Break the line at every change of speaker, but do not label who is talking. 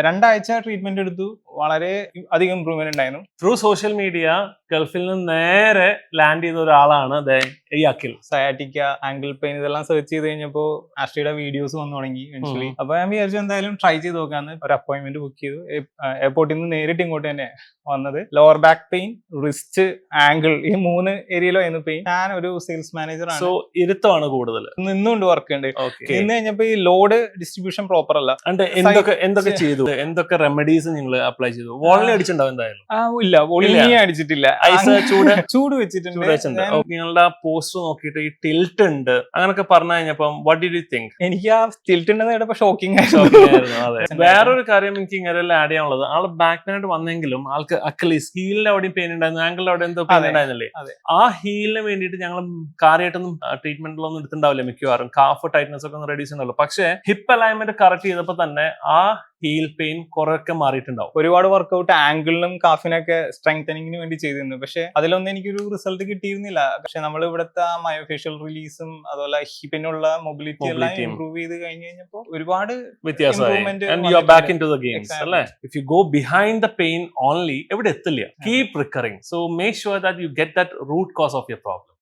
രണ്ടാഴ്ച ട്രീറ്റ്മെന്റ് എടുത്തു. വളരെ അധികം ഇമ്പ്രൂവ്മെന്റ് ഉണ്ടായിരുന്നു.
ത്രൂ സോഷ്യൽ മീഡിയ ഗൾഫിൽ നിന്ന് നേരെ ലാൻഡ് ചെയ്ത ഒരാളാണ് ഈ അഖിൽ.
സയാറ്റിക്ക, ആംഗിൾ പെയിൻ ഇതെല്ലാം സെർച്ച് ചെയ്ത് കഴിഞ്ഞപ്പോൾ ആസ്ട്രിയുടെ വീഡിയോസ് വന്നു തുടങ്ങി ഇവൻച്വലി. അപ്പൊ ഞാൻ വിചാരിച്ചു എന്തായാലും ട്രൈ ചെയ്ത് നോക്കാന്ന്. ഒരു അപ്പോയിന്റ്മെന്റ് ബുക്ക് ചെയ്തു. എയർപോർട്ടിൽ നിന്ന് നേരിട്ട് ഇങ്ങോട്ട് തന്നെ വന്നത്. Lower back pain, wrist, angle, ഈ 3 ഏരിയയിലായിരുന്നു പെയിൻ. ഞാൻ ഒരു സെയിൽസ് മാനേജർ ആണ്.
സോ ഇരുത്തമാണ് കൂടുതൽ.
നിന്നുകൊണ്ട് വർക്ക് ഉണ്ട്. നിന്ന് കഴിഞ്ഞപ്പോ ഈ ലോഡ് ഡിസ്ട്രിബ്യൂഷൻ പ്രോപ്പർ അല്ല.
എന്തൊക്കെ ചെയ്തു? എന്തൊക്കെ റെമഡീസ് നിങ്ങൾ അപ്ലൈ ചെയ്തു? വോളിനി അടിച്ചിട്ടുണ്ടാവും എന്തായാലും?
ഇല്ല, വോളിനി അടിച്ചിട്ടില്ല. ചൂട് വെച്ചിട്ടുണ്ട്.
നിങ്ങളുടെ പോസ്റ്റ് നോക്കിയിട്ട് ഈ ടിൽറ്റ് ഉണ്ട് അങ്ങനൊക്കെ പറഞ്ഞു കഴിഞ്ഞപ്പം വാട്ട് ഡിഡ് യു തിങ്ക്?
എനിക്ക് ആ ടിൽറ്റ് ഉണ്ടെന്ന് കേട്ടപ്പോ ഷോക്കിംഗ്
ആയിരുന്നു. അതെ. വേറൊരു കാര്യം എനിക്ക് ഇങ്ങനെ ആഡ് ചെയ്യാനുള്ളത്, ആള് ബാക്ക് പെയിൻ ആയിട്ട് വന്നെങ്കിലും ആൾക്ക് അക്ലീസ് ഹീലിന്റെ അവിടെയും പെയിൻ ഉണ്ടായിരുന്നു, ആംഗിളിന്റെ അവിടെ എന്തോ പെയിൻ ഉണ്ടായിരുന്നില്ലേ? ആ ഹീലിന് വേണ്ടിയിട്ട് ഞങ്ങൾ കാര്യമായിട്ടൊന്നും ട്രീറ്റ്മെന്റിലൊന്നും എടുത്തിട്ടുണ്ടാവില്ല മിക്കവാറും. കാഫ് ടൈറ്റ്നസ് ഒക്കെ ഒന്ന് റെഡ്യൂസ് ഉണ്ടാവുള്ളൂ. പക്ഷേ ഹിപ്പ് അലൈൻമെന്റ് കറക്റ്റ് ചെയ്തപ്പോൾ തന്നെ ആ ഹീൽ പെയിൻ കുറെയൊക്കെ മാറിയിട്ടുണ്ടാവും.
ഒരുപാട് വർക്ക്ഔട്ട് ആംഗിളിനും കാഫിനൊക്കെ സ്ട്രെങ്തനിങ്ങിന് വേണ്ടി ചെയ്തിരുന്നു. പക്ഷെ അതിലൊന്നും എനിക്കൊരു റിസൾട്ട് കിട്ടിയിരുന്നില്ല. പക്ഷെ നമ്മൾ ഇവിടുത്തെ മയോഫേഷ്യൽ റിലീസും അതുപോലെ ഹിപ്പിനുള്ള മൊബിലിറ്റി എല്ലാം ഇംപ്രൂവ് ചെയ്ത് കഴിഞ്ഞ് കഴിഞ്ഞപ്പോൾ ഒരുപാട്
വ്യത്യാസമായി. If you go behind the pain only എവിടെ എത്തില്ല. Keep recurring. So make sure that you get that root cause of your problem.